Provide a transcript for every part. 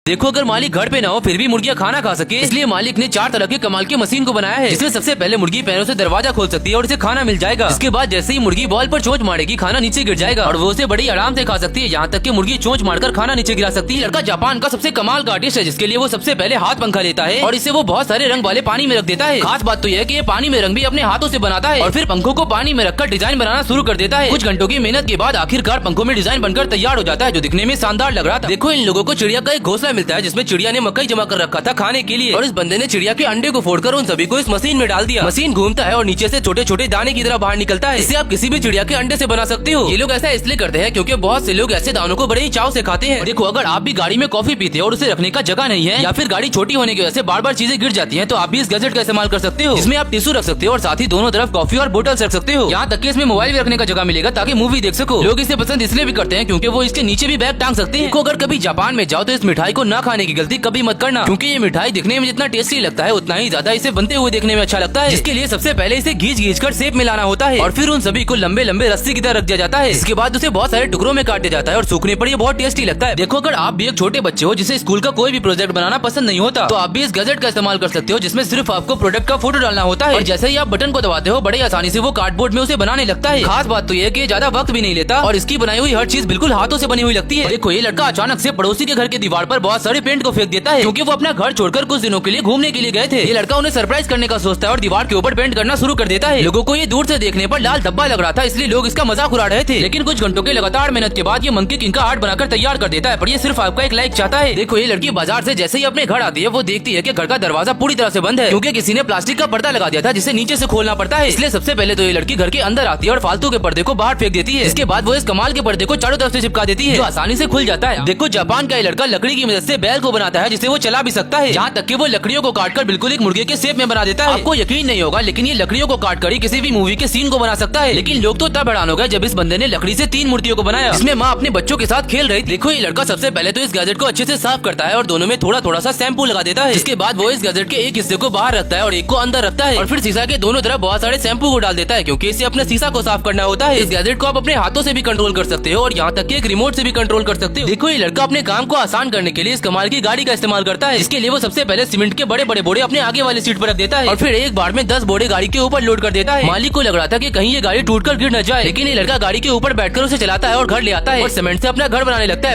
देखो अगर मालिक घर पे ना हो फिर भी मुर्गियाँ खाना खा सके, इसलिए मालिक ने 4 तरह के कमाल की मशीन को बनाया है, जिसमें सबसे पहले मुर्गी पैरों से दरवाजा खोल सकती है और इसे खाना मिल जाएगा। इसके बाद जैसे ही मुर्गी बॉल पर चोंच मारेगी खाना नीचे गिर जाएगा और वो उसे बड़ी आराम से खा सकती है। यहाँ तक कि मुर्गी चोंच मारकर खाना नीचे गिरा सकती है। लड़का जापान का सबसे कमाल का आर्टिस्ट है, जिसके लिए वो सबसे पहले हाथ पंखा लेता है और इसे वो बहुत सारे रंग वाले पानी में रख देता है। खास बात तो यह है कि ये पानी में रंग भी अपने हाथों से बनाता है और फिर पंखों को पानी में रखकर डिजाइन बनाना शुरू कर देता है। कुछ घंटों की मेहनत के बाद आखिरकार पंखों में डिजाइन बनकर तैयार हो जाता है, जो दिखने में शानदार लग रहा था। देखो इन लोगों को चिड़िया का एक घोंसला मिलता है, जिसमें चिड़िया ने मकई जमा कर रखा था खाने के लिए और इस बंदे ने चिड़िया के अंडे को फोड़कर उन सभी को इस मशीन में डाल दिया। मशीन घूमता है और नीचे से छोटे छोटे दाने की तरह बाहर निकलता है। इसे आप किसी भी चिड़िया के अंडे से बना सकते हो। ये लोग ऐसा इसलिए करते हैं क्योंकि बहुत से लोग ऐसे दानों को बड़े ही चाव से खाते हैं। देखो अगर आप भी गाड़ी में कॉफी पीते हो और उसे रखने का जगह नहीं है या फिर गाड़ी छोटी होने की वजह से बार बार चीजें गिर जाती हैं, तो आप भी इस गैजेट का इस्तेमाल कर सकते हो। इसमें आप टिश्यू रख सकते हो और साथ ही दोनों तरफ कॉफी और बोतल रख सकते हो। यहाँ तक कि इसमें मोबाइल भी रखने का जगह मिलेगा ताकि मूवी देख सको। लोग इसे पसंद इसलिए भी करते हैं क्योंकि वो इसके नीचे भी बैग टांग सकते हैं। अगर कभी जापान में जाओ तो इस मिठाई को न खाने की गलती कभी मत करना, क्योंकि ये मिठाई दिखने में जितना टेस्टी लगता है उतना ही ज्यादा इसे बनते हुए देखने में अच्छा लगता है। जिसके लिए सबसे पहले इसे घींच कर शेप में लाना होता है और फिर उन सभी को लंबे लंबे रस्सी की तरह रख दिया जाता है। इसके बाद उसे बहुत सारे टुकड़ों में काट दिया जाता है और सूखने पर ये बहुत टेस्टी लगता है। देखो अगर आप भी एक छोटे बच्चे हो जिसे स्कूल का कोई भी प्रोजेक्ट बनाना पसंद नहीं होता, तो आप भी इस गैजेट का इस्तेमाल कर सकते हो, जिसमें सिर्फ आपको प्रोडक्ट का फोटो डालना होता है और जैसे ही आप बटन को दबाते हो बड़े आसानी से वो कार्डबोर्ड में उसे बनाने लगता है। खास बात तो ये कि ज्यादा वक्त भी नहीं लेता और इसकी बनाई हुई हर चीज बिल्कुल हाथों से बनी हुई लगती है। देखो ये लड़का अचानक से पड़ोसी के घर के दीवार पर बहुत सारे पेंट को फेंक देता है, क्योंकि वो अपना घर छोड़कर कुछ दिनों के लिए घूमने के लिए गए थे। ये लड़का उन्हें सरप्राइज करने का सोचता है और दीवार के ऊपर पेंट करना शुरू कर देता है। लोगों को ये दूर से देखने पर लाल धब्बा लग रहा था, इसलिए लोग इसका मजाक उड़ा रहे थे। लेकिन कुछ घंटों के लगातार मेहनत के बाद ये मंकी किंग का आर्ट बनाकर तैयार कर देता है, पर ये सिर्फ आपका एक लाइक चाहता है। देखो ये लड़की बाजार से जैसे ही अपने घर आती है वो देखती है कि घर का दरवाजा पूरी तरह से बंद है, क्योंकि किसी ने प्लास्टिक का पर्दा लगा दिया था जिसे नीचे से खोलना पड़ता है। इसलिए सबसे पहले तो ये लड़की घर के अंदर आती है और फालतू के पर्दे को बाहर फेंक देती है। इसके बाद वो इस कमाल के पर्दे को चारों तरफ से चिपका देती है, जो आसानी से खुल जाता है। देखो जापान का ये लड़का लकड़ी की मदद से बैल को बनाता है, जिसे वो चला भी सकता है। यहाँ तक कि वो लकड़ियों को काटकर बिल्कुल एक मुर्गे के शेप में बना देता है। आपको यकीन नहीं होगा लेकिन ये लकड़ियों को काटकर ही किसी भी मूवी के सीन को बना सकता है। लेकिन लोग तो तब हैरान हो गए जब इस बंदे ने लकड़ी से 3 मूर्तियों को बनाया, जिसमें माँ अपने बच्चों के साथ खेल रही। देखो ये लड़का सबसे पहले तो इस गैजेट को अच्छे से साफ करता है और दोनों में थोड़ा थोड़ा सा शैम्पू लगा देता है। इसके बाद वो इस गैजेट के एक हिस्से को बाहर रखता है और एक को अंदर रखता है और फिर शीशा के दोनों तरफ बहुत सारे शैम्पू को डाल देता है, क्योंकि इसे अपने शीशा को साफ करना होता है। इस गैजेट को आप अपने हाथों से भी कंट्रोल कर सकते हो और यहाँ तक कि एक रिमोट से भी कंट्रोल कर सकते हो। देखो ये लड़का अपने काम को आसान करने के लिए इस कमाल की गाड़ी का इस्तेमाल करता है। इसके लिए वो सबसे पहले सीमेंट के बड़े बड़े बोरे अपने आगे वाली सीट पर रख देता है और फिर एक बार में 10 बोरे गाड़ी के ऊपर लोड कर देता है। मालिक को लग रहा था कि कहीं ये गाड़ी टूटकर गिर न जाए, लेकिन ये लड़का गाड़ी के ऊपर बैठकर उसे चलाता है और घर ले आता है और सीमेंट से अपना घर बनाने लगता है।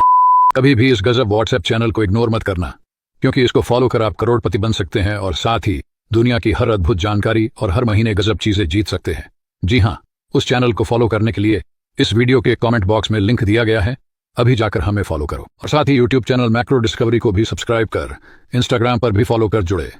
कभी भी इस गजब व्हाट्सएप चैनल को इग्नोर मत करना, क्योंकि इसको फॉलो कर आप करोड़पति बन सकते हैं और साथ ही दुनिया की हर अद्भुत जानकारी और हर महीने गजब चीजें जीत सकते हैं। जी हाँ, उस चैनल को फॉलो करने के लिए इस वीडियो के कमेंट बॉक्स में लिंक दिया गया है, अभी जाकर हमें फॉलो करो और साथ ही यूट्यूब चैनल मैक्रो डिस्कवरी को भी सब्सक्राइब कर इंस्टाग्राम पर भी फॉलो कर जुड़े।